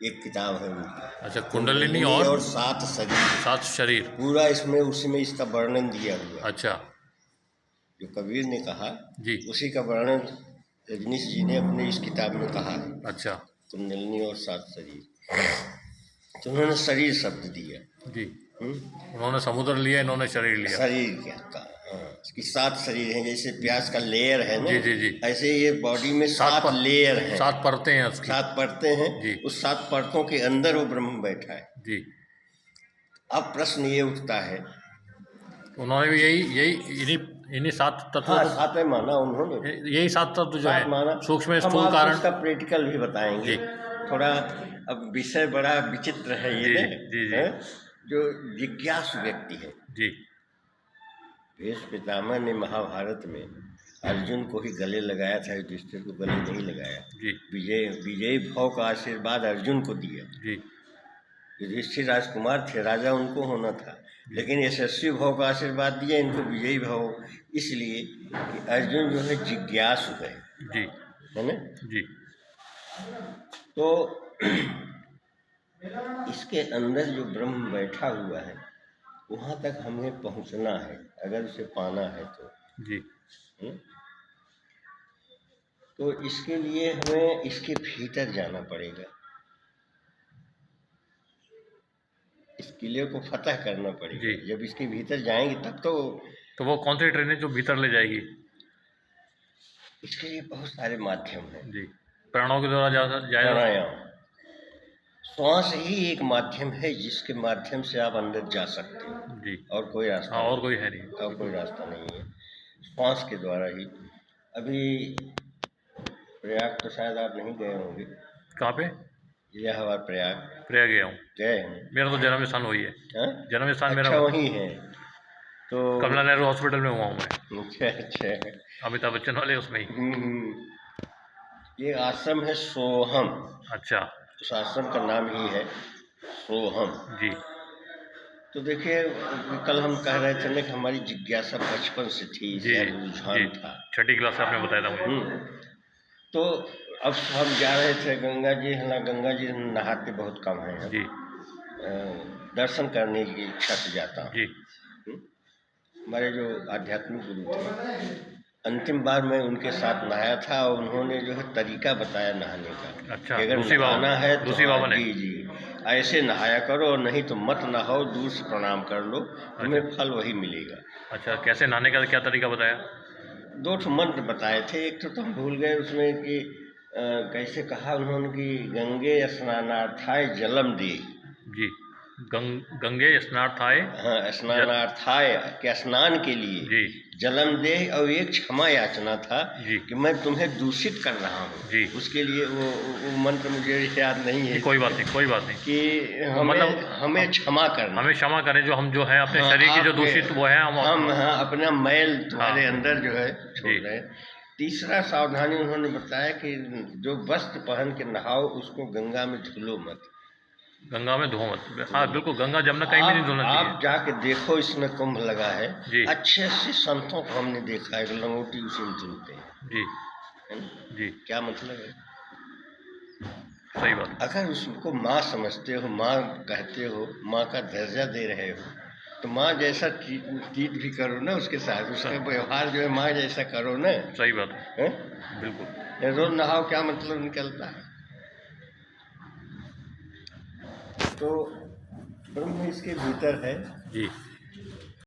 एक किताब है उनकी। अच्छा, कुंडलिनी और 7 शरीर। 7 शरीर पूरा इसमें उसी में इसका वर्णन दिया हुआ है। अच्छा जो कबीर ने कहा जी। उसी का वर्णन रजनीश जी ने अपने इस किताब में कहा है। अच्छा कुंडलिनी और 7 शरीर। तो उन्होंने शरीर शब्द दिया जी। उन्होंने समुद्र लिया, इन्होंने शरीर लिया। शरीर क्या कहा, हाँ, इसकी 7 शरीर हैं। जैसे प्याज का लेयर है ना, जी जी जी। ऐसे ये बॉडी में 7 लेयर हैं, 7 परतें हैं उसकी। 7 परतें हैं जी। उस 7 परतों के अंदर वो ब्रह्म बैठा है। जी। अब प्रश्न ये उठता है, उन्होंने भी इन्हीं इन्हीं 7 तत्वों हाँ को, 7 माना उन्होंने, यही 7 तत्व जो है, माना। सूक्ष्म हम स्थूल आपको कारण। इसका प्रैक्टिकल भी बताएंगे जी। थोड़ा। अब विषय बड़ा विचित्र है ये जी ना, जी जी है? जो जिज्ञासु व्यक्ति है। जी। भीष्म पितामह ने महाभारत में अर्जुन को ही गले लगाया था, युधिष्ठिर को गले नहीं लगाया। जी विजयी भाव का आशीर्वाद अर्जुन को दिया। जी। युधिष्ठिर राजकुमार थे, राजा उनको होना था, लेकिन यशस्वी भाव का आशीर्वाद दिया इनको विजयी भाव, इसलिए कि अर्जुन जो है जिज्ञासु है जी ना। जी। तो इसके अंदर जो ब्रह्म बैठा हुआ है वहाँ तक हमें पहुँचना है, अगर उसे पाना है तो जी। तो इसके लिए हमें इसके भीतर जाना पड़ेगा, इस किले को फतह करना पड़ेगा। जब इसके भीतर जाएंगे तब तो वो कौन सी ट्रेनें जो भीतर ले जाएगी? इसके लिए बहुत सारे माध्यम हैं जी। प्राणों के द्वारा जाया। प्राणायाम, श्वास ही एक माध्यम है जिसके माध्यम से आप अंदर जा सकते हो जी। और कोई रास्ता और कोई है नहीं, और कोई रास्ता नहीं है, श्वास के द्वारा ही। अभी प्रयाग तो शायद आप नहीं गए होंगे। कहाँ पे? इलाहाबाद प्रयाग। प्रयाग गया हूँ। गए हैं? मेरा तो जन्म स्थान वही है। जन्म स्थान अच्छा, मेरा वही है। तो कमला नेहरू हॉस्पिटल में हुआ हूँ मैं। अच्छा। अमिताभ बच्चन वाले उसमें ही। ये आश्रम है सोहम। अच्छा। उस आश्रम का नाम ही है सोहम जी। तो देखिए, कल हम कह रहे थे ना कि हमारी जिज्ञासा बचपन से थी, रुझान था। 6ठी क्लास से आपने बताया था मुझे। तो अब हम जा रहे थे गंगा जी, है ना, गंगा जी नहाते बहुत कम है जी। दर्शन करने की इच्छा से जाता हूँ। जी। हमारे जो आध्यात्मिक गुरु थे, अंतिम बार मैं उनके साथ नहाया था और उन्होंने जो है तरीका बताया नहाने का। अच्छा, अगर नहाना है तो जी जी ऐसे नहाया करो, और नहीं तो मत नहाओ, दूर से प्रणाम कर लो, तुम्हें फल वही मिलेगा। अच्छा, कैसे नहाने का क्या तरीका बताया? 2 मंत्र बताए थे, एक तो हम भूल गए उसमें कि कैसे कहा उन्होंने कि गंगे स्नानार्थाय जलम दे। जी। गंगे स्नानार्थाय, हाँ, स्नानार्थाय के स्नान के लिए जी जलम दे, और एक क्षमा याचना था जी कि मैं तुम्हें दूषित कर रहा हूँ जी। उसके लिए वो मंत्र मुझे याद नहीं है। कोई बात नहीं कि हमें क्षमा करना, हमें क्षमा करें जो हम जो है अपने शरीर की जो दूषित वो है हम अपना मैल तुम्हारे अंदर जो है छोड़ रहे हैं। तीसरा सावधानी उन्होंने बताया कि जो वस्त्र पहन के नहाओ उसको गंगा में धुलो मत। गंगा में धो मत। हाँ बिल्कुल, गंगा जमुना कहीं भी नहीं धोना चाहिए। आप जाके देखो, इसमें कुंभ लगा है जी। अच्छे से संतों को हमने देखा है, लंगोटी उसी में धुलते हैं जी। है ना? जी। क्या मतलब है? सही बात। अगर उसको माँ समझते हो, माँ कहते हो, माँ का दर्जा दे रहे हो, तो माँ जैसा ट्रीट भी करो ना उसके साथ, उसका व्यवहार जो है माँ जैसा करो ना। सही बात है, बिल्कुल। रोज नहाओ, क्या मतलब निकलता है? तो ब्रह्म इसके भीतर है जी।